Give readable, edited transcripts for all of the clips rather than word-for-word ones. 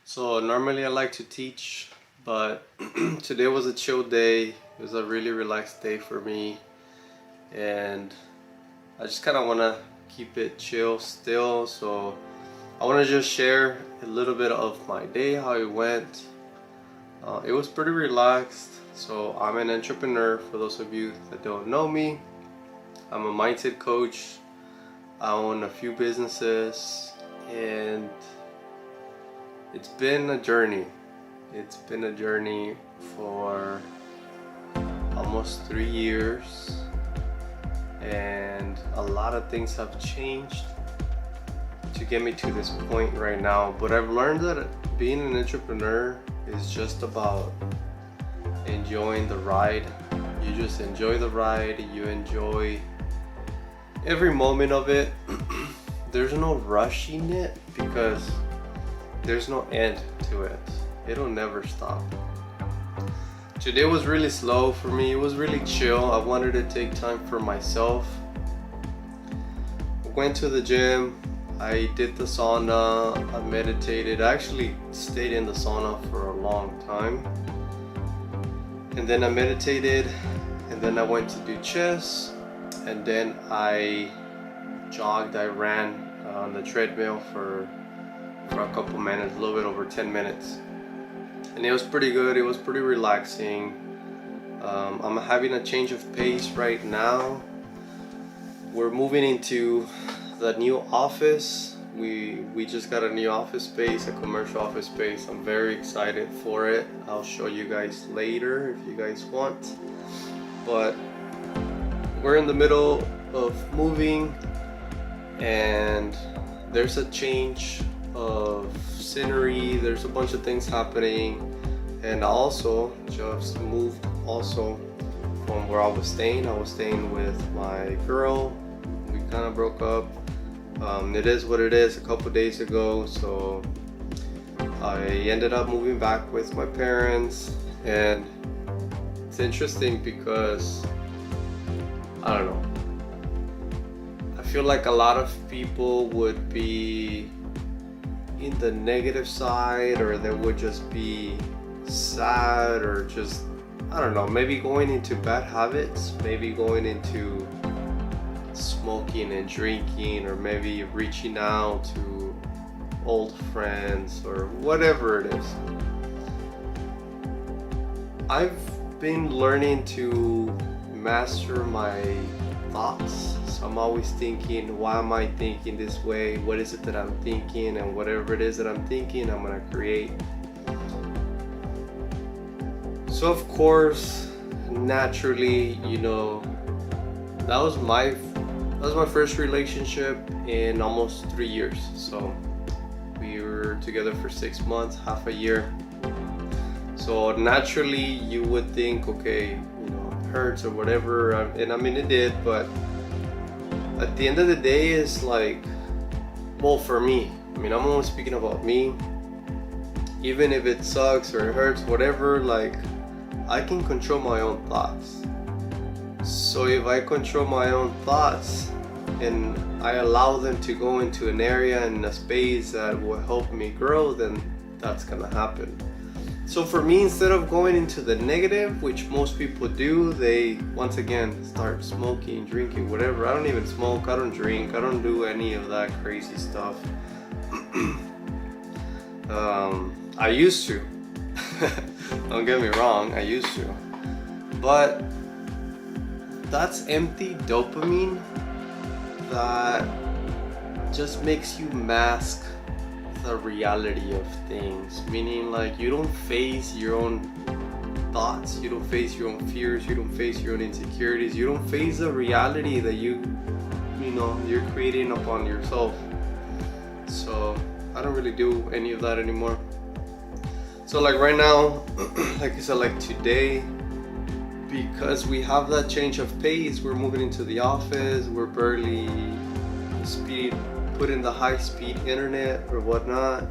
So normally I like to teach, but today was a chill day. It was a really relaxed day for me, and I just kind of want to keep it chill still. So I want to just share a little bit of my day, how it went. It was pretty relaxed. So I'm an entrepreneur. For those of you that don't know me, I'm a mindset coach. I own a few businesses, and it's been a journey. It's been a journey for almost 3 years, and a lot of things have changed to get me to this point right now. But I've learned that being an entrepreneur is just about enjoying the ride. You just enjoy the ride, you enjoy every moment of it. There's no rushing it because there's no end to it. It'll never stop. Today was really slow for me. It was really chill. I wanted to take time for myself. I went to the gym. I did the sauna. I meditated. I actually stayed in the sauna for a long time. And then I meditated. And then I went to do chess. And then I jogged. I ran on the treadmill for a couple minutes, a little bit over 10 minutes. And it was pretty good. It was pretty relaxing. I'm having a change of pace right now. We're moving into the new office. We just got a new office space, a commercial office space. I'm very excited for it. I'll show you guys later if you guys want. But we're in the middle of moving, and there's a change of scenery. There's a bunch of things happening, and I also just moved also from where I was staying. I was staying with my girl. We kind of broke up. It is what it is. A couple days ago, so I ended up moving back with my parents, and it's interesting because I don't know. I feel like a lot of people would be in the negative side, or they would just be sad, or just, I don't know, maybe going into bad habits, maybe going into smoking and drinking, or maybe reaching out to old friends, or whatever it is. I've been learning to master my thoughts. So I'm always thinking, why am I thinking this way? What is it that I'm thinking? And whatever it is that I'm thinking, I'm gonna create. So of course, naturally, that was my first relationship in almost 3 years. So we were together for 6 months, half a year. So naturally, you would think, okay, it hurts or whatever, and I mean it did, but at the end of the day, it's like, well, for me, I'm only speaking about me. Even if it sucks or it hurts, whatever, like, I can control my own thoughts. So if I control my own thoughts and I allow them to go into an area and a space that will help me grow, then that's gonna happen. So for me, instead of going into the negative, which most people do, they once again start smoking, drinking, whatever. I don't even smoke, I don't drink, I don't do any of that crazy stuff. I used to. Don't get me wrong, I used to. But that's empty dopamine that just makes you mask the reality of things, meaning like you don't face your own thoughts, you don't face your own fears, you don't face your own insecurities, you don't face the reality that you're creating upon yourself. So I don't really do any of that anymore. So like right now, like I said, like today, because we have that change of pace, we're moving into the office, we're barely put in the high-speed internet or whatnot.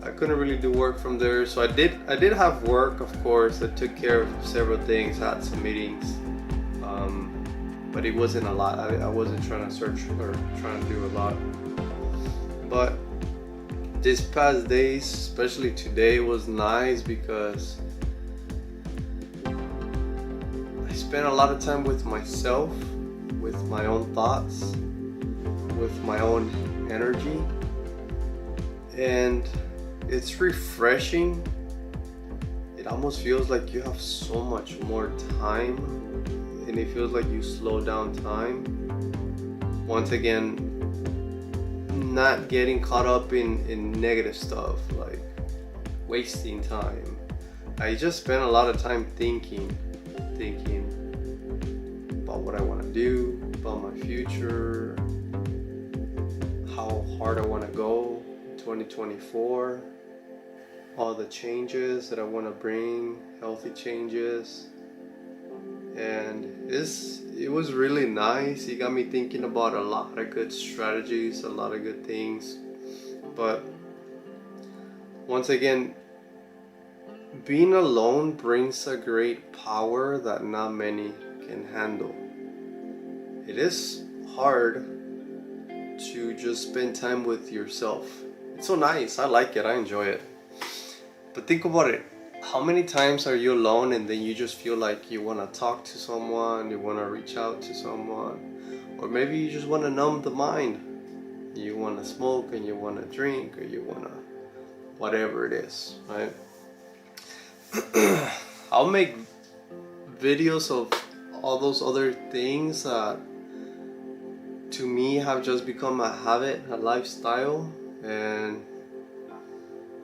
I couldn't really do work from there, so I did have work, of course. I took care of several things, had some meetings, but it wasn't a lot. I wasn't trying to search or trying to do a lot. But This past days, especially today, was nice because I spent a lot of time with myself, with my own thoughts, with my own energy, and it's refreshing. It almost feels like you have so much more time, and it feels like you slow down time. Once again, not getting caught up in negative stuff, like wasting time. I just spent a lot of time thinking about what I want to do, about my future, how hard I want to go in 2024, all the changes that I want to bring, healthy changes. And it was really nice. It got me thinking about a lot of good strategies, a lot of good things. But once again, being alone brings a great power that not many can handle. It is hard to just spend time with yourself. It's so nice. I like it. I enjoy it. But think about it. How many times are you alone and then you just feel like you want to talk to someone, you want to reach out to someone, or maybe you just want to numb the mind. You want to smoke and you want to drink, or you want to whatever it is, right? I'll make videos of all those other things that to me have just become a habit, a lifestyle, and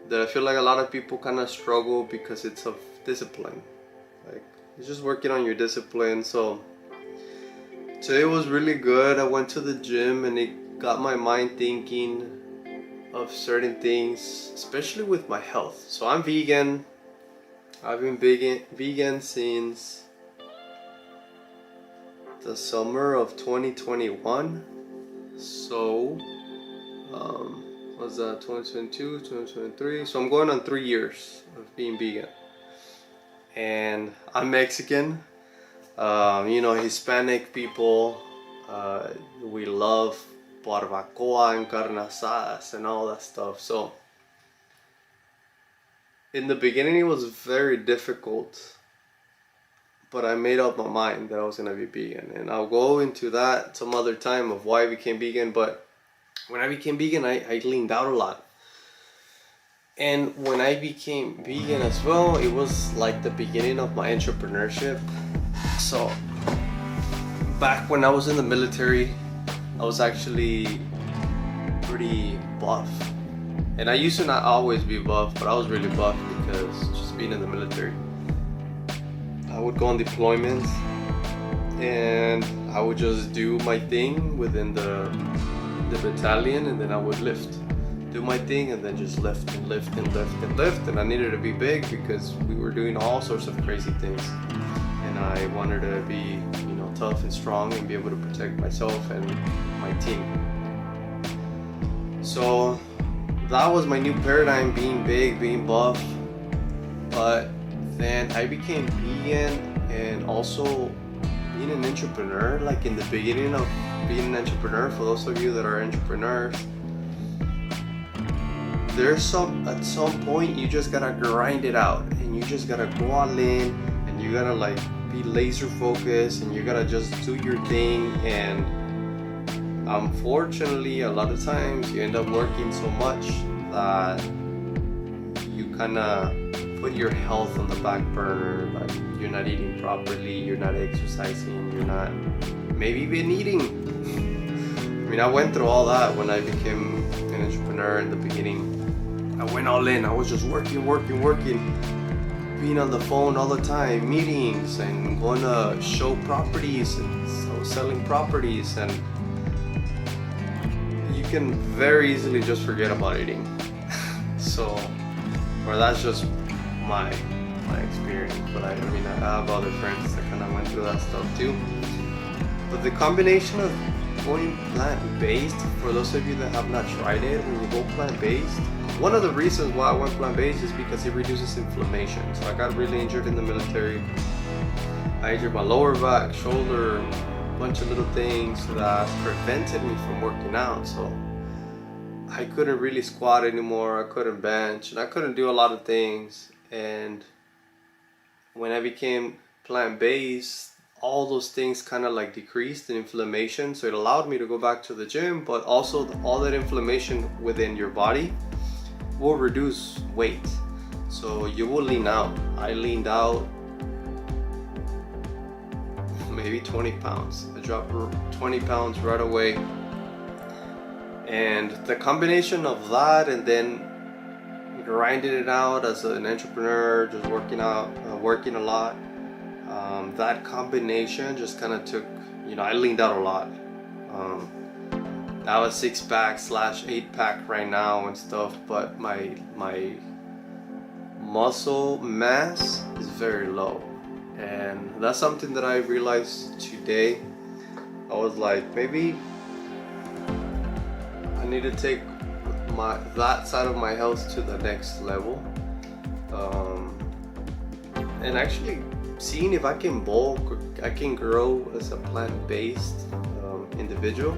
that I feel like a lot of people kind of struggle because it's of discipline. Like, it's just working on your discipline. So today was really good. I went to the gym and it got my mind thinking of certain things, especially with my health. So I'm vegan. I've been vegan since the summer of 2021. So was that 2022, 2023? So I'm going on 3 years of being vegan. And I'm Mexican. Hispanic people, we love barbacoa and carne asadas and all that stuff. So in the beginning it was very difficult, but I made up my mind that I was gonna be vegan. And I'll go into that some other time of why I became vegan. But when I became vegan, I leaned out a lot. And when I became vegan as well, it was like the beginning of my entrepreneurship. So back when I was in the military, I was actually pretty buff. And I used to not always be buff, but I was really buff because just being in the military. I would go on deployments and I would just do my thing within the battalion, and then I would do my thing, and then just lift. And I needed to be big because we were doing all sorts of crazy things, and I wanted to be, tough and strong and be able to protect myself and my team. So that was my new paradigm, being big, being buff. But then I became vegan and also being an entrepreneur. Like, in the beginning of being an entrepreneur, for those of you that are entrepreneurs, at some point you just gotta grind it out, and you just gotta go all in, and you gotta be laser focused, and you gotta just do your thing. And unfortunately, a lot of times you end up working so much that you kind of put your health on the back burner. Like, you're not eating properly, you're not exercising, you're not maybe even eating. I went through all that when I became an entrepreneur in the beginning. I went all in. I was just working, being on the phone all the time, meetings, and going to show properties and selling properties. And you can very easily just forget about eating. Or that's just my experience. But I have other friends that kind of went through that stuff too. But the combination of going plant-based, for those of you that have not tried it, when you go plant-based, one of the reasons why I went plant-based is because it reduces inflammation. So I got really injured in the military. I injured my lower back, shoulder, a bunch of little things that prevented me from working out. So I couldn't really squat anymore. I couldn't bench, and I couldn't do a lot of things. And when I became plant-based, all those things kind of like decreased in inflammation. So it allowed me to go back to the gym, but also all that inflammation within your body will reduce weight. So you will lean out. I leaned out maybe 20 pounds. I dropped 20 pounds right away. And the combination of that and then grinding it out as an entrepreneur, just working out, working a lot, that combination just kind of took, I leaned out a lot. I have a 6-pack / 8-pack right now and stuff, but my muscle mass is very low. And that's something that I realized today. I was like, maybe I need to take that side of my health to the next level, and actually seeing if I can bulk, or I can grow as a plant-based individual.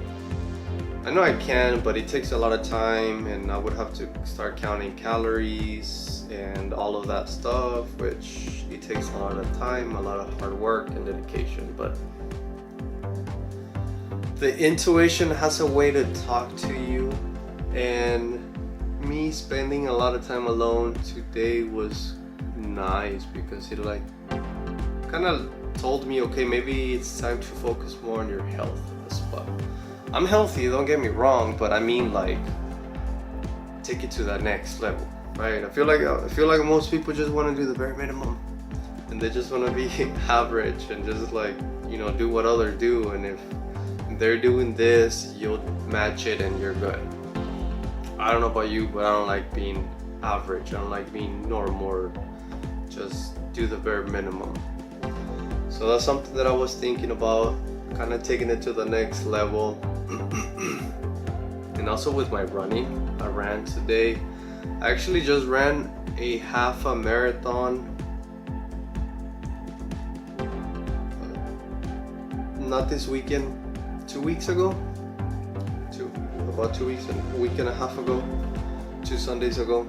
I know I can, but it takes a lot of time, and I would have to start counting calories and all of that stuff, which it takes a lot of time, a lot of hard work and dedication. But the intuition has a way to talk to you, and me spending a lot of time alone today was nice, because it like kind of told me, okay, maybe it's time to focus more on your health as well. I'm healthy, don't get me wrong, but I mean, like, take it to that next level, right? I feel like most people just want to do the bare minimum, and they just want to be average and just like, do what others do, and if they're doing this, you'll match it and you're good. I don't know about you, but I don't like being average. I don't like being normal. Just do the bare minimum. So that's something that I was thinking about, kind of taking it to the next level. And also with my running, I ran today. I actually just ran a half a marathon. Not this weekend, 2 weeks ago. About 2 weeks, a week and a half ago, 2 Sundays ago.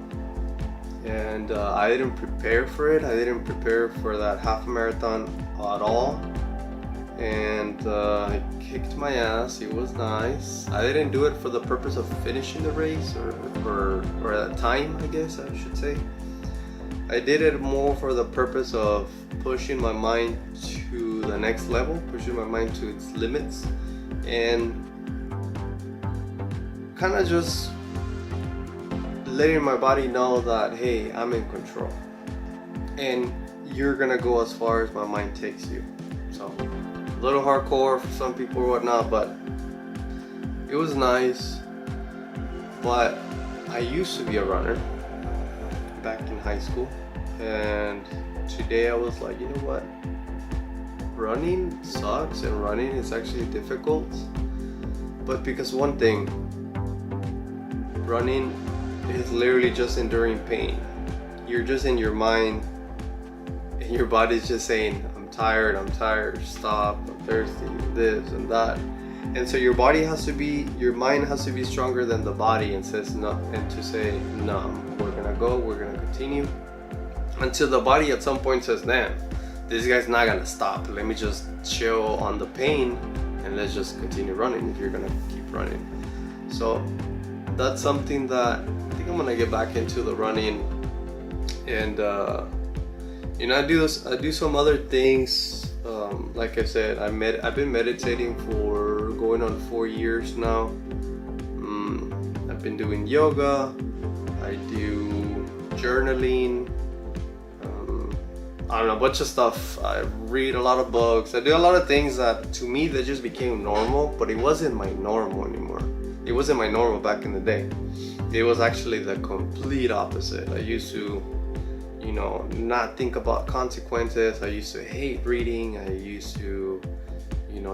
And I didn't prepare for it. I didn't prepare for that half marathon at all. And I kicked my ass. It was nice. I didn't do it for the purpose of finishing the race or that time, I guess I should say. I did it more for the purpose of pushing my mind to the next level, pushing my mind to its limits, and kind of just letting my body know that, hey, I'm in control, and you're gonna go as far as my mind takes you. So a little hardcore for some people or whatnot, but it was nice. But I used to be a runner back in high school, and today I was like, you know what, running sucks, and running is actually difficult. But because one thing, running is literally just enduring pain. You're just in your mind, and your body's just saying, I'm tired, stop, I'm thirsty, this and that. And so your mind has to be stronger than the body, and says no, and to say, no, we're gonna continue, until the body at some point says, damn, this guy's not gonna stop, let me just chill on the pain and let's just continue running if you're gonna keep running. So that's something that I think I'm gonna get back into, the running. And I do some other things. Like I said, I've been meditating for going on 4 years now. I've been doing yoga, I do journaling, I don't know, a bunch of stuff. I read a lot of books. I do a lot of things that to me that just became normal, but it wasn't my normal anymore. It wasn't my normal back in the day. It was actually the complete opposite. I used to, not think about consequences. I used to hate reading. I used to,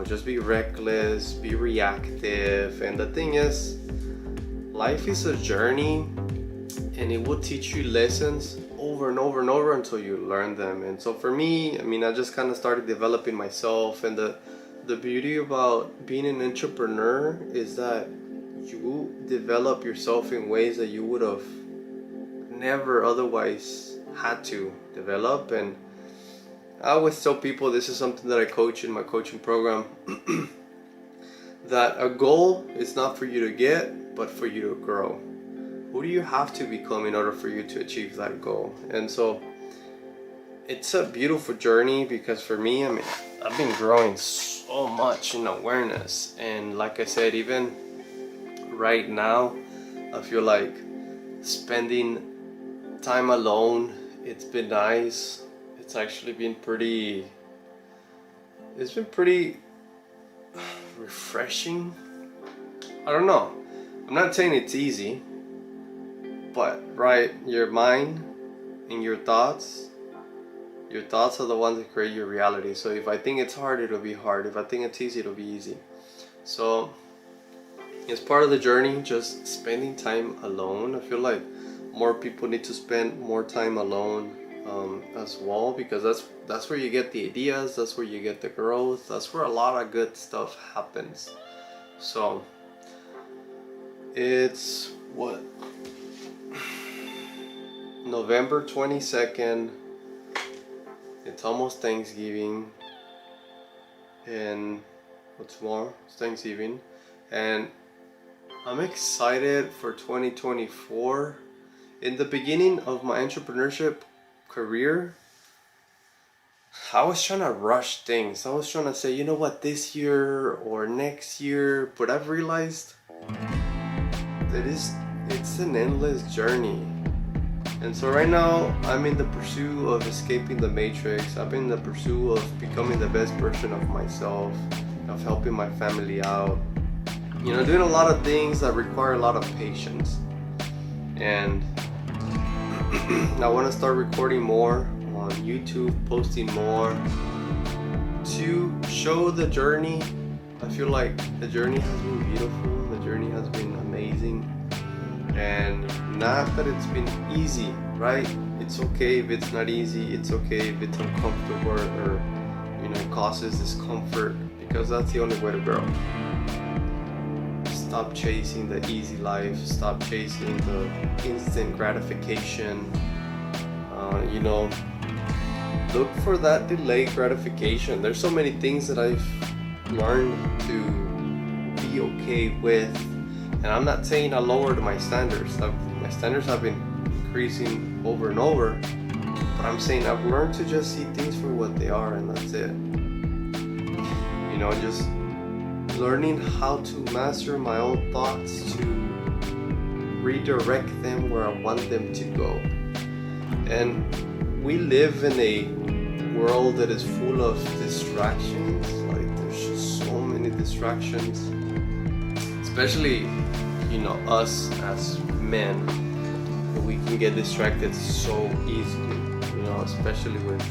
just be reckless, be reactive. And the thing is, life is a journey, and it will teach you lessons over and over and over until you learn them. And so for me, I just kind of started developing myself. And the beauty about being an entrepreneur is that you develop yourself in ways that you would have never otherwise had to develop. And I always tell people, this is something that I coach in my coaching program, that a goal is not for you to get, but for you to grow. Who do you have to become in order for you to achieve that goal? And so it's a beautiful journey, because for me, I mean, I've been growing so much in awareness. And like I said, even right now, I feel like spending time alone, it's been nice. It's actually been pretty refreshing. I don't know. I'm not saying it's easy, but right, your mind and your thoughts are the ones that create your reality. So if I think it's hard, it'll be hard. If I think it's easy, it'll be easy. So it's part of the journey, just spending time alone. I feel like more people need to spend more time alone as well, because that's where you get the ideas, that's where you get the growth, that's where a lot of good stuff happens. So it's what, November 22nd. It's almost Thanksgiving, and what's more, it's Thanksgiving, and I'm excited for 2024. In the beginning of my entrepreneurship career, I was trying to rush things. I was trying to say, you know what, this year or next year, but I've realized that it's an endless journey. And so right now, I'm in the pursuit of escaping the matrix. I'm in the pursuit of becoming the best version of myself, of helping my family out. You know, doing a lot of things that require a lot of patience. And I want to start recording more on YouTube, posting more to show the journey. I feel like the journey has been beautiful, the journey has been amazing. And not that it's been easy, right? It's okay if it's not easy, it's okay if it's uncomfortable, or you know, it causes discomfort, because that's the only way to grow. Stop chasing the easy life, stop chasing the instant gratification. You know, look for that delayed gratification. There's so many things that I've learned to be okay with. And I'm not saying I lowered my standards. My standards have been increasing over and over. But I'm saying I've learned to just see things for what they are, and that's it. You know, just learning how to master my own thoughts, to redirect them where I want them to go. And we live in a world that is full of distractions. Like, there's just so many distractions. Especially, you know, us as men, we can get distracted so easily, you know, especially with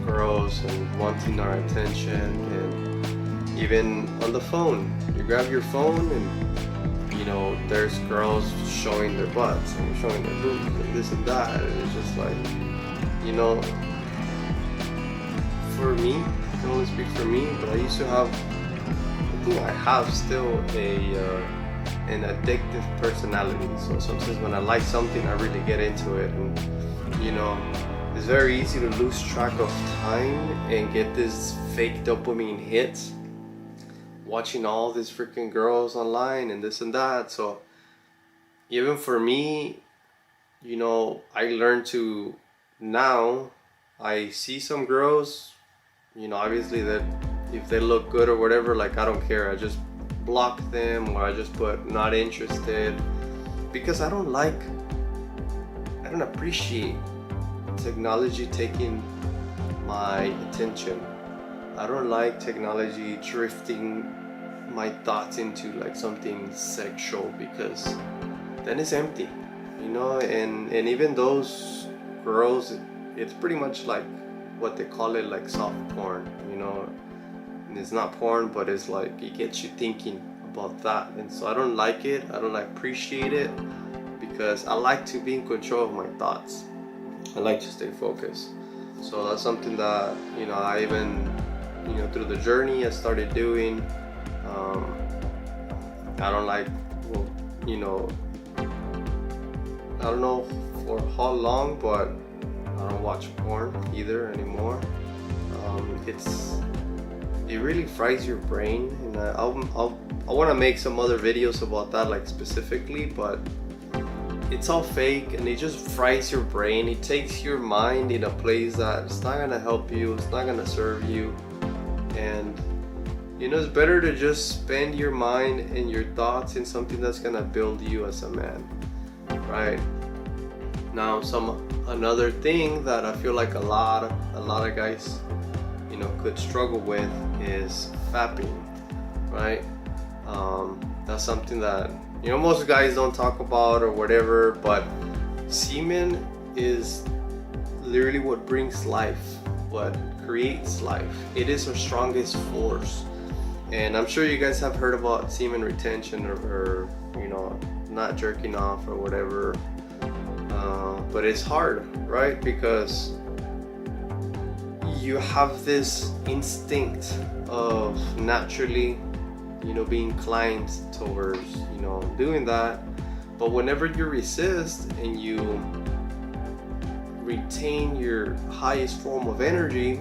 girls and wanting our attention. And even on the phone, you grab your phone and, you know, there's girls showing their butts and showing their boobs and this and that, and it's just like, you know, for me, I can only speak for me, but I used to have, I think I have still an addictive personality. So sometimes when I like something, I really get into it, and you know, it's very easy to lose track of time and get this fake dopamine hits watching all these freaking girls online and this and that. So even for me, you know, I learned to, now I see some girls, you know, obviously that if they look good or whatever, like, I don't care. I just block them, or I just put not interested, because I don't appreciate technology taking my attention. I don't like technology drifting my thoughts into like something sexual, because then it's empty, you know. And even those girls, it's pretty much like what they call it, like soft porn, you know. And it's not porn, but it's like it gets you thinking about that. And so I don't like it, I don't like appreciate it, because I like to be in control of my thoughts. I like to stay focused. So that's something that, you know, I even, you know, through the journey I started doing. I don't like, well, you know, I don't know for how long, but I don't watch porn either anymore. It really fries your brain, and I want to make some other videos about that, like specifically, but it's all fake and it just fries your brain. It takes your mind in a place that it's not gonna help you, it's not gonna serve you, and you know, it's better to just spend your mind and your thoughts in something that's gonna build you as a man, right? Now, another thing that I feel like a lot of guys, you know, could struggle with is fapping, right? That's something that, you know, most guys don't talk about or whatever, but semen is literally what brings life, what creates life. It is our strongest force. And I'm sure you guys have heard about semen retention or you know, not jerking off or whatever. But it's hard, right? Because you have this instinct of naturally, you know, being inclined towards, you know, doing that. But whenever you resist and you retain your highest form of energy,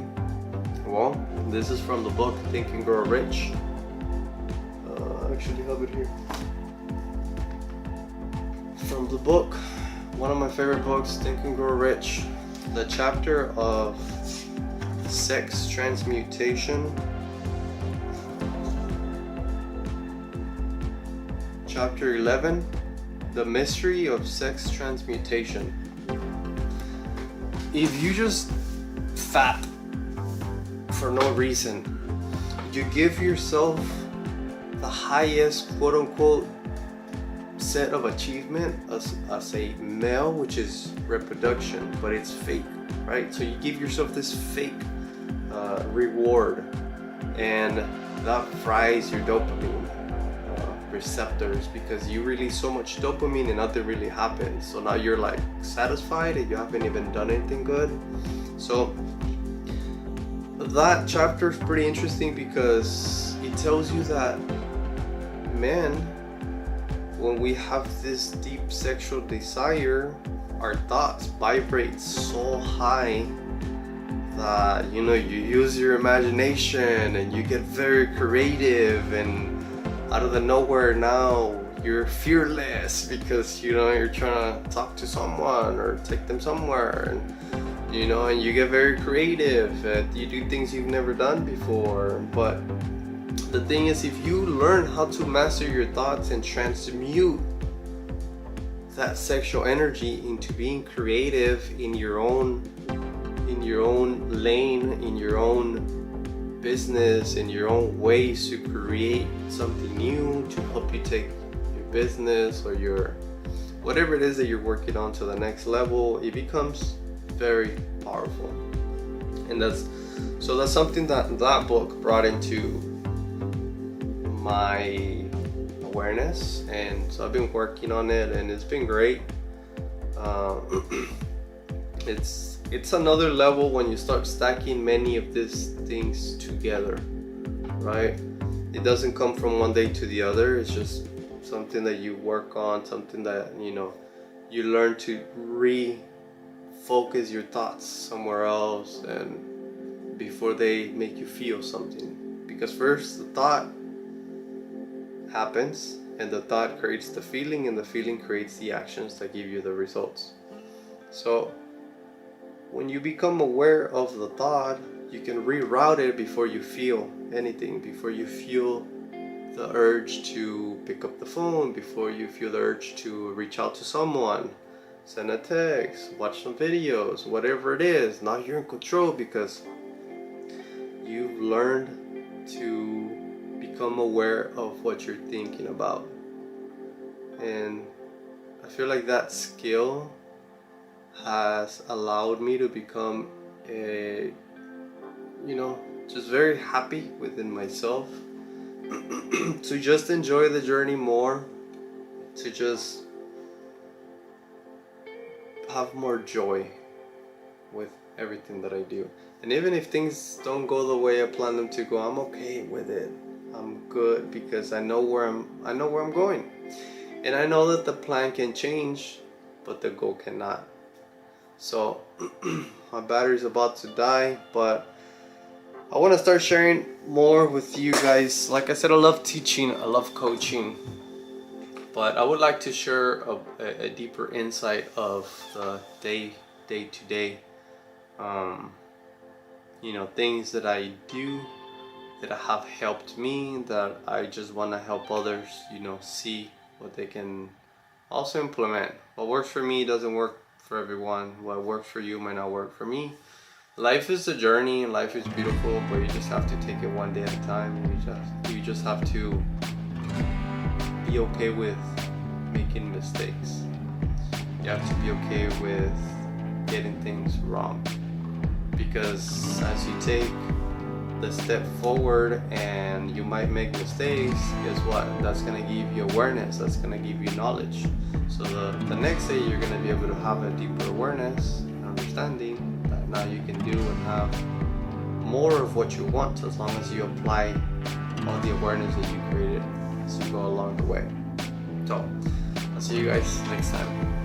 well, this is from the book Think and Grow Rich. I actually have it here. From the book, one of my favorite books, Think and Grow Rich, the chapter of sex transmutation. Chapter 11, The Mystery of Sex Transmutation. If you just fap for no reason, you give yourself the highest quote-unquote set of achievement as a male, which is reproduction, but it's fake, right? So you give yourself this fake reward, and that fries your dopamine receptors, because you release so much dopamine and nothing really happens. So now you're like satisfied and you haven't even done anything good. So that chapter is pretty interesting because it tells you that men, when we have this deep sexual desire, our thoughts vibrate so high that, you know, you use your imagination and you get very creative, and out of the nowhere now you're fearless because, you know, you're trying to talk to someone or take them somewhere, and you know, and you get very creative and you do things you've never done before. But the thing is, if you learn how to master your thoughts and transmute that sexual energy into being creative in your own lane, in your own business, in your own ways to create something new to help you take your business or your whatever it is that you're working on to the next level, it becomes very powerful. And that's something that book brought into my awareness, and so I've been working on it and it's been great. It's another level when you start stacking many of these things together, right? It doesn't come from one day to the other. It's just something that you work on, something that, you know, you learn to refocus your thoughts somewhere else, and before they make you feel something. Because first the thought happens, and the thought creates the feeling, and the feeling creates the actions that give you the results. So when you become aware of the thought, you can reroute it before you feel anything, before you feel the urge to pick up the phone, before you feel the urge to reach out to someone, send a text, watch some videos, whatever it is. Now you're in control because you've learned to become aware of what you're thinking about. And I feel like that skill has allowed me to become just very happy within myself, to just enjoy the journey more, to just have more joy with everything that I do. And even if things don't go the way I plan them to go, I'm okay with it. I'm good because I know where I'm going. And I know that the plan can change, but the goal cannot. So my battery's about to die, but I want to start sharing more with you guys. Like I said, I love teaching, I love coaching, but I would like to share a deeper insight of the day to day, things that I do that have helped me, that I just want to help others, see what they can also implement. What works for me doesn't work for everyone. What works for you might not work for me. Life is a journey and life is beautiful, but you just have to take it one day at a time. You just have to be okay with making mistakes. You have to be okay with getting things wrong, because as you take the step forward and you might make mistakes, guess what? That's gonna give you awareness, that's gonna give you knowledge. So the next day you're gonna be able to have a deeper awareness and understanding that now you can do and have more of what you want, as long as you apply all the awareness that you created as you go along the way. So I'll see you guys next time.